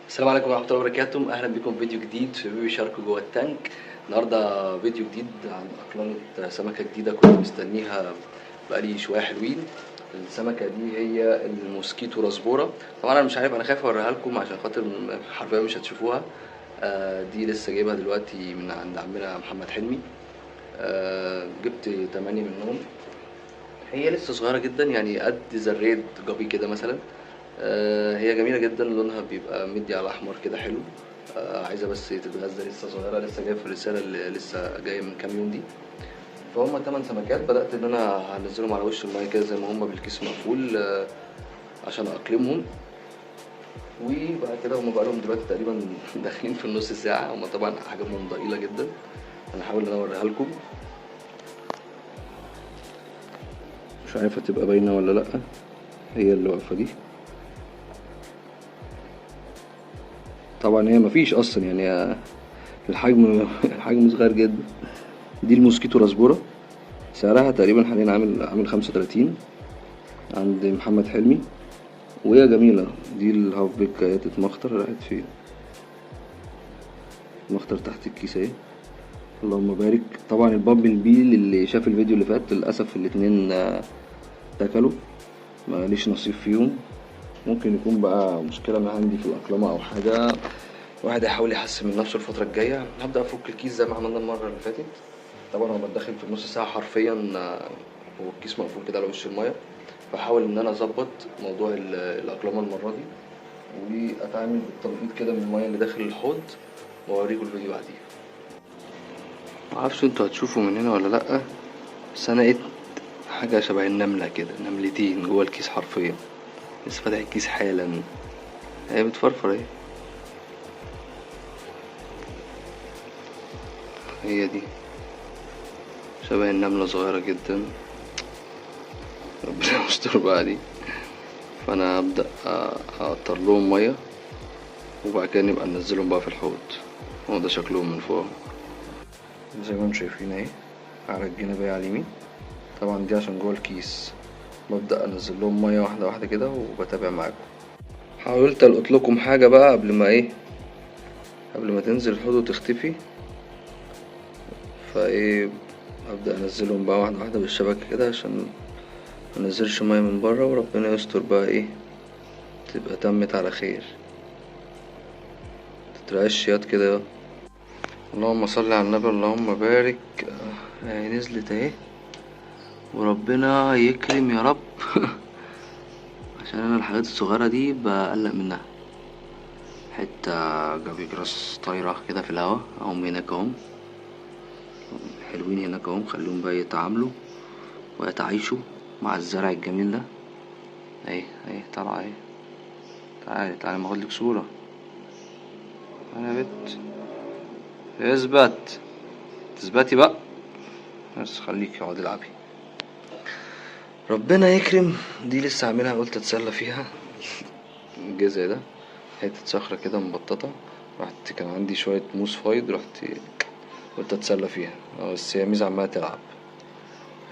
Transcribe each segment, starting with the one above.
السلام عليكم ورحمة الله وبركاته. أهلا بكم في فيديو جديد في بيبي شارك جوه التانك. النهاردة فيديو جديد عن أقلمة سمكة جديدة كنت مستنيها بقالي شوية حلوين. السمكة دي هي الموسكيتو راسبورا. طبعا أنا مش عارف، أنا خايف أوريها لكم عشان خاطر حرفيا مش هتشوفوها. دي لسه جايبها دلوقتي من عند عمنا محمد حلمي. جبت 8 منهم. هي لسه صغيرة جدا، يعني قد زريد جابي كده مثلا. هي جميلة جدا، لونها بيبقى مدي على أحمر كده حلو. عايزة بس تتغذى، لسه صغيرة، لسه جاية في الرسالة اللي لسه جاية من كام يوم دي. فهم 8 سمكات. بدأت إن أنا هنزلهم على وش المية كده زي ما هم بالكيس مقفول، عشان أقلمهم. وبعد كده هم بقالهم دلوقتي تقريبا داخلين في النص ساعة. هم طبعا حجمهم ضئيلة جدا. أنا هحاول إن أنا أوريها لكم، مش عارفة تبقى باينة ولا لأ. هي اللي واقفة دي طبعا هي مفيش اصلا، يعني الحجم صغير جدا. دي الموسكيتو راسبورا، سعرها تقريبا حاليا عامل 35 عند محمد حلمي، وهي جميلة. دي الهاف بيك اهي تتمخطر، راحت فين؟ مخطر تحت الكيس اهي. اللهم بارك. طبعا البامبل بي اللي شاف الفيديو اللي فات للأسف الاتنين اتاكلوا، ماليش نصيب فيهم. ممكن يكون بقى مشكلة من عندي في الأقلمة أو حاجة. الواحد هيحاول يحسن من نفسه الفترة الجاية. هبدأ أفك الكيس زي ما عملنا المرة اللي فاتت. طبعا هو بتدخل في نص ساعة حرفيا، هو الكيس مقفول كده على وش المية. فحاول إن أنا أظبط موضوع الأقلمة المرة دي، وأتعامل بالتنقيط كده من المية اللي داخل الحوض، وأوريكم الفيديو بعديه. معرفش انتوا هتشوفوا من هنا ولا لأ، بس أنا لقيت حاجة شبه النملة كده، نملتين جوه الكيس حرفيا. لسه فاتح الكيس حالا، هي بتفرفر اهي. هي دي شبه النملة، صغيرة جدا. ربنا يستر بقى دي. فانا هبدأ اقطر لهم مية، وبعد كده نبقى ننزلهم بقى في الحوض. هو ده شكلهم من فوق زي ما انتم شايفين اهي، على الجنب على اليمين. طبعا دي عشان جوه الكيس. ببدأ انزل لهم مية واحدة واحدة كده وبتابع معاكم. حاولت القط لكم حاجة بقى قبل ما تنزل الحوض وتختفي. فايه، ابدأ انزلهم بقى واحدة واحدة بالشبكة كده عشان منزلش مية من برا، وربنا يستر بقى ايه، تبقى تمت على خير، متترعش ياض كده. اللهم صل على النبي، اللهم بارك. اهي نزلت اهي، وربنا يكرم يا رب. عشان انا الحاجات الصغيرة دي بقلق منها. حتة جافي جراس طايرة كده في الهوا اهم، هناك اهم حلوين، هناك اهم. خليهم بقى يتعاملوا ويتعايشوا مع الزرع الجميل ده. اهي طالعة اهي. تعالي ما اخدلك صورة. انا يا بت، تثبتي بقى، بس خليكي اقعدي العبي. ربنا يكرم. دي لسه عاملها، قلت اتسلى فيها. الجزء ده حتة صخرة كده مبططة، كان عندي شوية موس فايض، قلت اتسلى فيها. بس هي ميزة عمالة تلعب،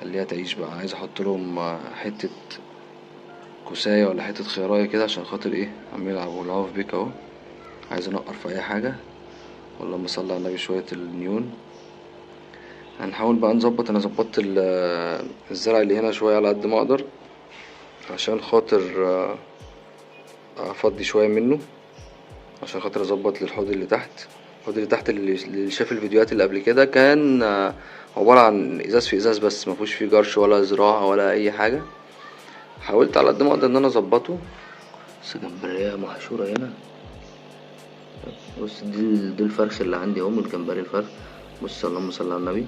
خليها تعيش بقى. عايز احط لهم حتة كوساية ولا حتة خيراية كده عشان خاطر ايه، عمال يلعبوا في بيك اهو. عايز انقر في اي حاجة. اللهم صل على النبي. شوية النيون. هنحاول بقى نظبط. انا ظبطت الزرع اللي هنا شوية على قد ما اقدر، عشان خاطر افضي شوية منه، عشان خاطر اظبط للحوض اللي تحت. الحوض اللي تحت اللي شاف الفيديوهات اللي قبل كده كان عبارة عن ازاز في ازاز بس، مفهوش فيه جرش ولا زراعة ولا اي حاجة. حاولت على قد ما اقدر ان انا اظبطه. بس جمبرية محشورة هنا. بص، دي الفرخ اللي عندي اهو، الجمبري الفرخ. بص، اللهم صل على النبي.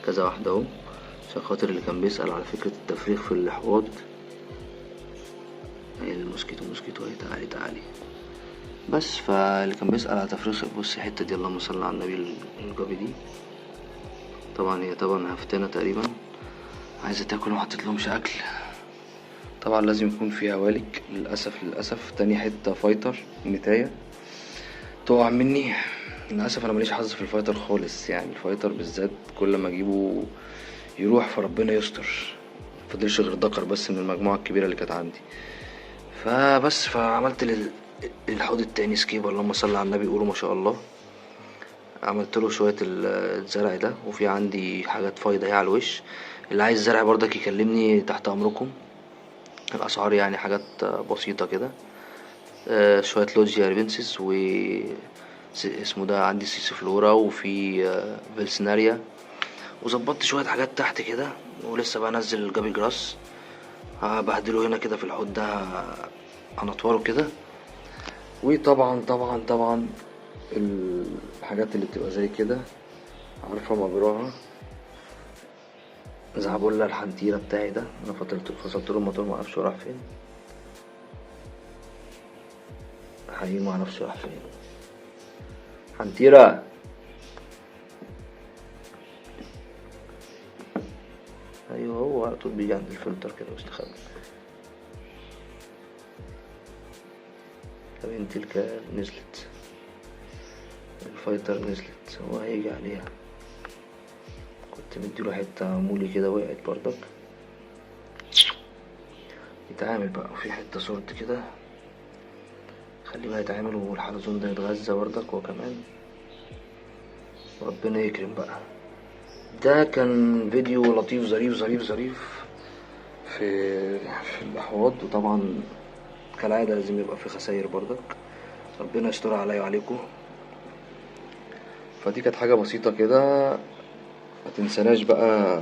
كذا واحدة اهو، عشان خاطر اللي كان بيسأل على فكرة التفريغ في الحوض. الموسكيتو اهي، تعالي. بس فاللي كان بيسأل على تفريغ، بص الحتة دي، اللهم صل على النبي، الجابي دي. طبعا هي هفتانة تقريبا، عايزة تاكل ومحطتلهمش اكل. طبعا لازم يكون فيها والك. للأسف تاني حتة فايتر نتاية تقع مني. للأسف انا ماليش حظ في الفايتر خالص، يعني الفايتر بالذات كل ما اجيبه يروح، فربنا يستر. مفضلش غير دكر بس من المجموعة الكبيرة اللي كانت عندي. فبس فعملت الحوض التاني سكيب، اللهم صل على النبي، قولوا ما شاء الله. عملت له شويه الزرع ده، وفي عندي حاجات فايضه اهي على الوش. اللي عايز زرع برضك يكلمني تحت امركم. الاسعار يعني حاجات بسيطه كده. شويه لوجيا ريبنسس و اسمه ده، عندي سيسفلورا، وفي فيلسناريا، وظبطت شويه حاجات تحت كده. ولسه بقى انزل الجابي جراس، هبهدله هنا كده في الحوض ده، هنطوره كده. وطبعا طبعا الحاجات اللي بتبقى زي كده عارفه مجراها. زعبولة الحنتيرة بتاعي ده، انا فصلت له الموتور، معرفش راح فين، حقيقي معرفش راح فين. حنتيرة، ايوه هو على طول بيجي عند الفلتر كده واستخبى. بنت الكلب نزلت، الفايتر نزلت، هو هيجي عليها. كنت مديله حتة مولي كده وقعت برضك، يتعامل بقى. وفي حتة صورت كده، خليه بقى يتعامل، والحلزون ده يتغذى برضك هو كمان، وربنا يكرم بقى. ده كان فيديو لطيف ظريف في الأحواض. وطبعا كالعادة لازم يبقى في خساير برضك، ربنا يستر عليا وعليكم. فدي كانت حاجة بسيطة كده. ما تنسناش بقى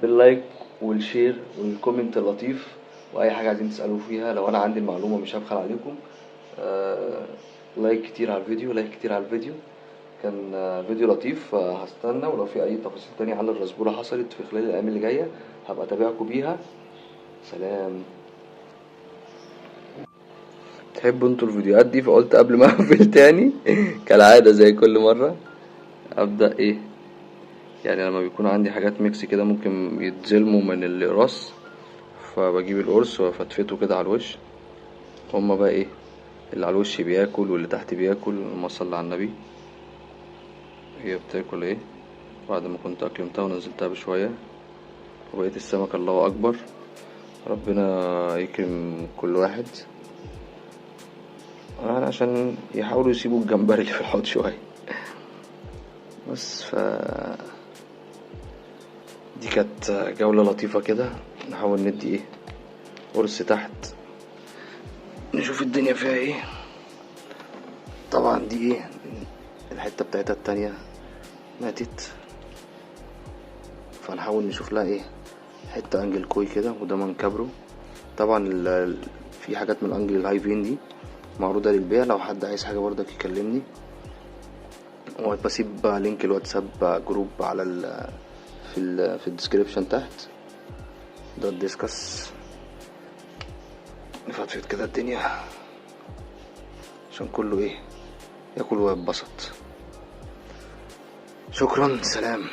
باللايك والشير والكومنت اللطيف، واي حاجة عايزين تسألوا فيها. لو انا عندي المعلومة مش هبخل عليكم. لايك كتير على الفيديو، كان فيديو لطيف. هستنى، ولو في اي تفاصيل تانية عن الرسبولة حصلت في خلال الايام اللي جاية هبقى اتابعكم بيها. سلام. تحبوا انتوا الفيديوهات دي؟ فقلت قبل ما اقفل تاني كالعادة زي كل مرة ابدأ ايه يعني، لما بيكون عندي حاجات ميكس كده ممكن يتظلموا من القراص، فبجيب القرص وافتفته كده على الوش. هما بقى ايه، اللي على الوش بياكل واللي تحت بياكل، اللهم صل على النبي. هي بتاكل ايه بعد ما كنت اكلمتها ونزلتها بشوية، وبقيت السمك الله اكبر. ربنا يكرم كل واحد، عشان يحاولوا يسيبوا الجمبري اللي في الحوض شوية بس. دي كانت جولة لطيفة كده، نحاول ندي ايه قرص تحت، نشوف الدنيا فيها ايه. طبعا دي ايه الحتة بتاعتها التانية ماتت، فنحاول نشوف لها ايه حتة انجل كوي كده، وده منكبره. طبعا في حاجات من انجل الهاي فين دي معروضة للبيع، لو حد عايز حاجة برضك يكلمني. وبسيب لينك الواتساب جروب على في الديسكريبشن تحت. ده الديسكس، نفضفض كده الدنيا عشان كله ايه ياكل ويتبسط. شكرا، سلام.